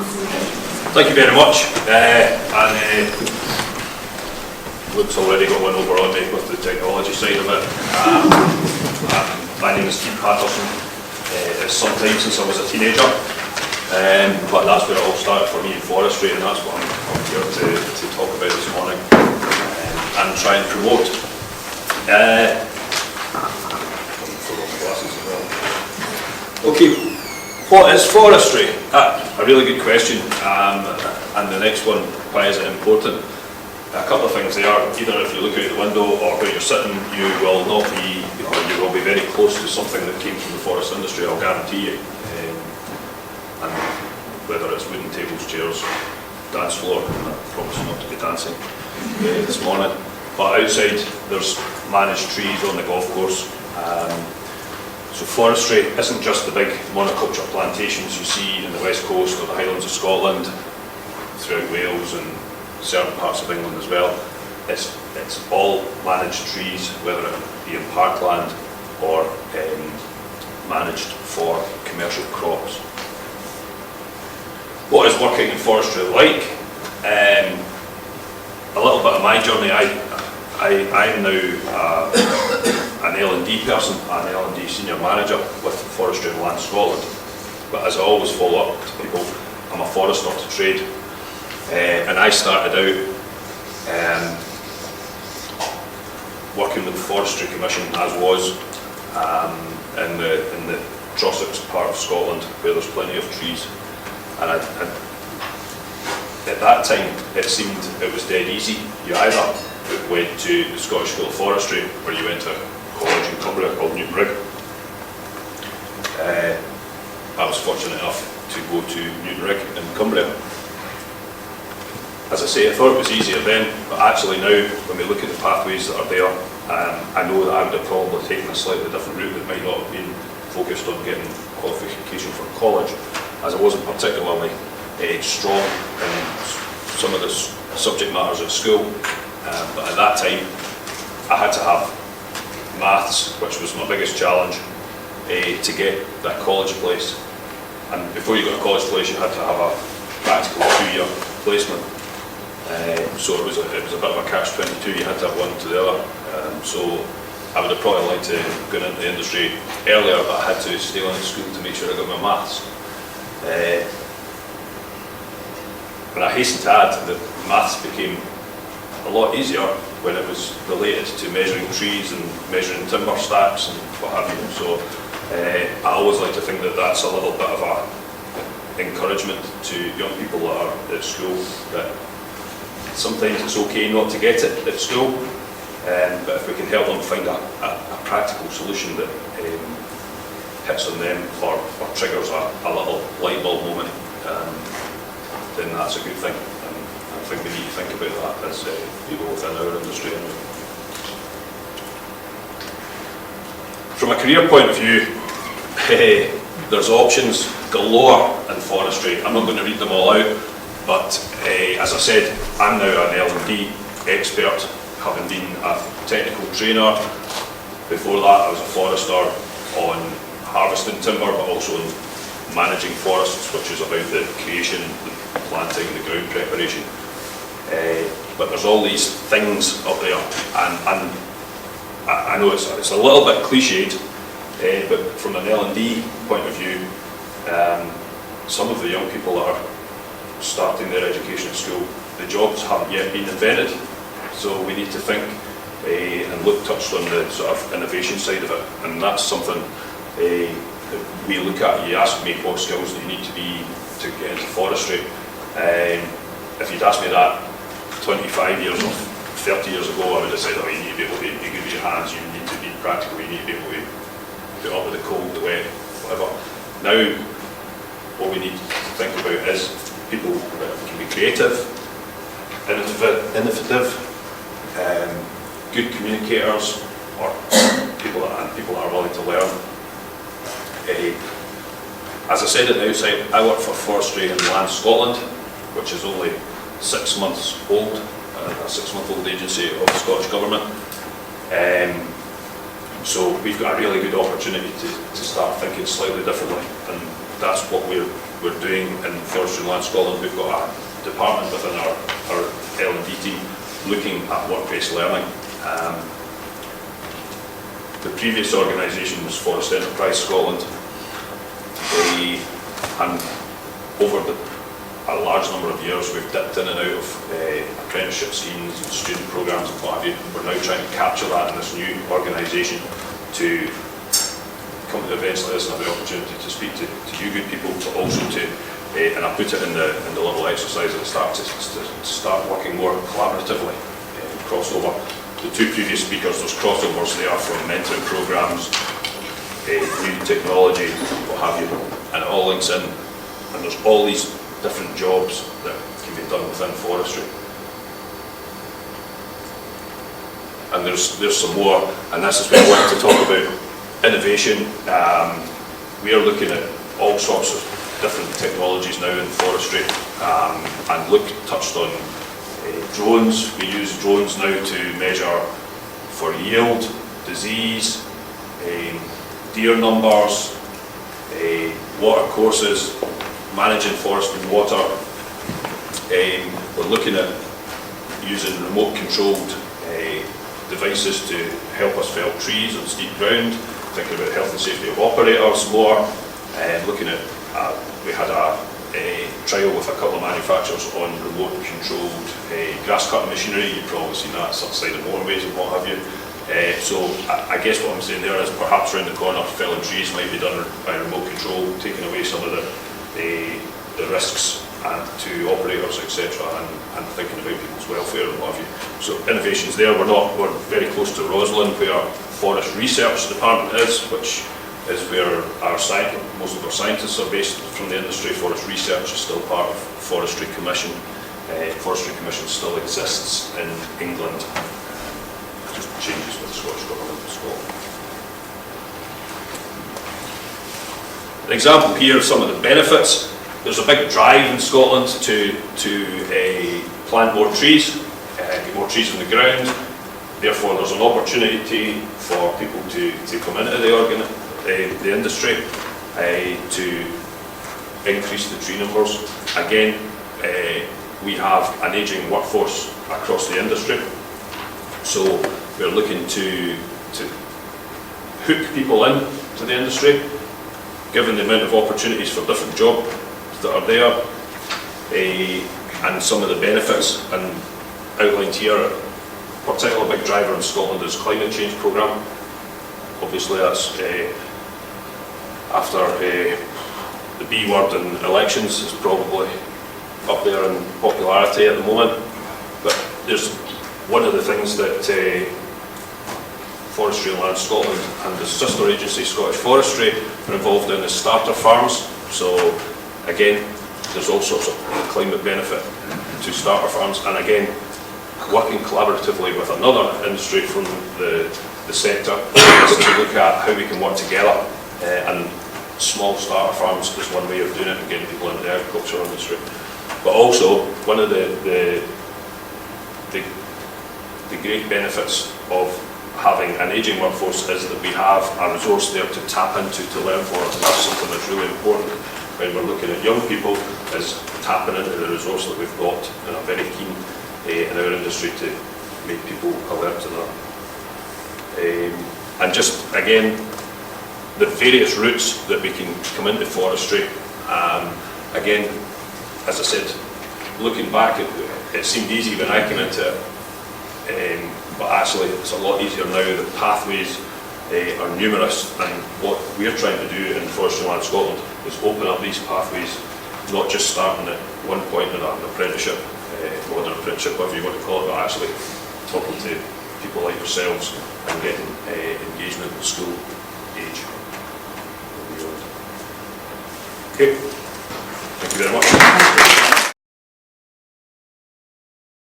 Thank you very much. Luke's already got one over on me with the technology side of it. My name is Paterson. It's some time since I was a teenager, but that's where it all started for me in forestry, and that's what I'm here to talk about this morning and try and promote. Okay, what is forestry? A really good question, and the next one, why is it important? A couple of things there. Either if you look out the window or where you're sitting, you will not be, or you will be very close to something that came from the forest industry, I'll guarantee you. And whether it's wooden tables, chairs, dance floor, I promise not to be dancing this morning. But outside, there's managed trees on the golf course. So forestry isn't just the big monoculture plantations you see in the west coast or the Highlands of Scotland, throughout Wales and certain parts of England as well. It's all managed trees, whether it be in parkland or managed for commercial crops. What is working in forestry like? A little bit of my journey. I'm now an L&D person, an L&D senior manager with Forestry and Land Scotland. But as I always follow up to people, I'm a forester to trade. And I started out working with the Forestry Commission, as was in the Trossachs part of Scotland, where there's plenty of trees. And at that time, it seemed it was dead easy. You either went to the Scottish School of Forestry, or you went to a college in Cumbria called Newtonrigg. I was fortunate enough to go to Newtonrigg in Cumbria. As I say, I thought it was easier then, but actually now, when we look at the pathways that are there, I know that I would have probably taken a slightly different route that might not have been focused on getting qualification for college, as I wasn't particularly strong in some of the subject matters at school. But at that time, I had to have maths, which was my biggest challenge, to get that college place. And before you got a college place, you had to have a practical 2-year placement. So it was a bit of a catch-22, you had to have one to the other. So I would have probably liked to go into the industry earlier, but I had to stay on at school to make sure I got my maths. But I hasten to add that maths became a lot easier when it was related to measuring trees and measuring timber stacks and what have you. So I always like to think that that's a little bit of a encouragement to young people that are at school, that sometimes it's okay not to get it at school, but if we can help them find a practical solution that hits on them or triggers a little light bulb moment, then that's a good thing. And I think we need to think about that as people within our industry. From a career point of view, there's options galore in forestry. I'm not going to read them all out, but as I said, I'm now an L&D expert, having been a technical trainer. Before that, I was a forester on harvesting timber, but also in managing forests, which is about the creation, the planting, the ground preparation. But there's all these things up there, and I know it's a little bit cliched, but from an L&D point of view, some of the young people that are starting their education at school, the jobs haven't yet been invented, so we need to think, and Luke touched on the sort of innovation side of it, and that's something that we look at. You ask me what skills do you need to be to get into forestry. If you'd asked me that 25 years or 30 years ago, I would have said, oh, you need to be able to be good with your hands, you need to be practical, you need to be able to put up with the cold, the wet, whatever. Now, what we need to think about is people that can be creative, innovative, good communicators, or people that are willing to learn. As I said at the outset, I work for Forestry and Land Scotland, which is only 6 months old, a 6-month-old agency of the Scottish Government. So we've got a really good opportunity to start thinking slightly differently, and that's what we're doing in Forestry and Land Scotland. We've got a department within our L&D team looking at work-based learning. The previous organisation was Forest Enterprise Scotland, and over a large number of years we've dipped in and out of apprenticeship schemes and student programmes and what have you. We're now trying to capture that in this new organisation to come to events like this and have the opportunity to speak to you good people, but also to, and I put it in the little exercise at the start, to start working more collaboratively, crossover. The two previous speakers, there's crossovers there from mentoring programmes, new technology, what have you, and it all links in, and there's all these different jobs that can be done within forestry. And there's some more, and this is where I want to talk about innovation. We are looking at all sorts of different technologies now in forestry, and Luke touched on drones. We use drones now to measure for yield, disease, deer numbers, water courses, managing forest and water. We're looking at using remote controlled devices to help us fell trees on steep ground, thinking about health and safety of operators more, looking at, we had a trial with a couple of manufacturers on remote controlled grass cutting machinery. You've probably seen that outside of motorways and what have you. So I guess what I'm saying there is perhaps around the corner felling trees might be done by remote control, taking away some of the risks to operators, etc., and thinking about people's welfare and what have you. So innovations there. We're very close to Roslin, where Forest Research Department is, which is where most of our scientists are based from the industry. Forest Research is still part of Forestry Commission. Forestry Commission still exists in England. Just changes with the Scottish Government as well. An example here of some of the benefits. There's a big drive in Scotland to plant more trees, get more trees on the ground. Therefore, there's an opportunity for people to come into the industry to increase the tree numbers. Again, we have an ageing workforce across the industry, so we're looking to hook people in to the industry, given the amount of opportunities for different jobs that are there, and some of the benefits, and outlined here. A particular big driver in Scotland is climate change programme. Obviously that's after the B word in elections is probably up there in popularity at the moment, but there's one of the things that Forestry and Land Scotland and the sister agency Scottish Forestry are involved in is starter farms. So again, there's all sorts of climate benefit to starter farms, and again, working collaboratively with another industry from the sector is to look at how we can work together, and small starter farms is one way of doing it and getting people into the agriculture industry. But also, one of the great benefits of having an ageing workforce is that we have a resource there to tap into, to learn for, and that's something that's really important when we're looking at young people, is tapping into the resource that we've got, and I'm very keen in our industry to make people alert to that. And just again, the various routes that we can come into forestry. Again, as I said, looking back, it seemed easy when I came into it, but actually it's a lot easier now. The pathways are numerous, and what we're trying to do in Forestry and Land Scotland is open up these pathways, not just starting at one point in an apprenticeship, modern apprenticeship, whatever you want to call it, but actually talking to people like yourselves and getting engagement at school age. Okay, thank you very much.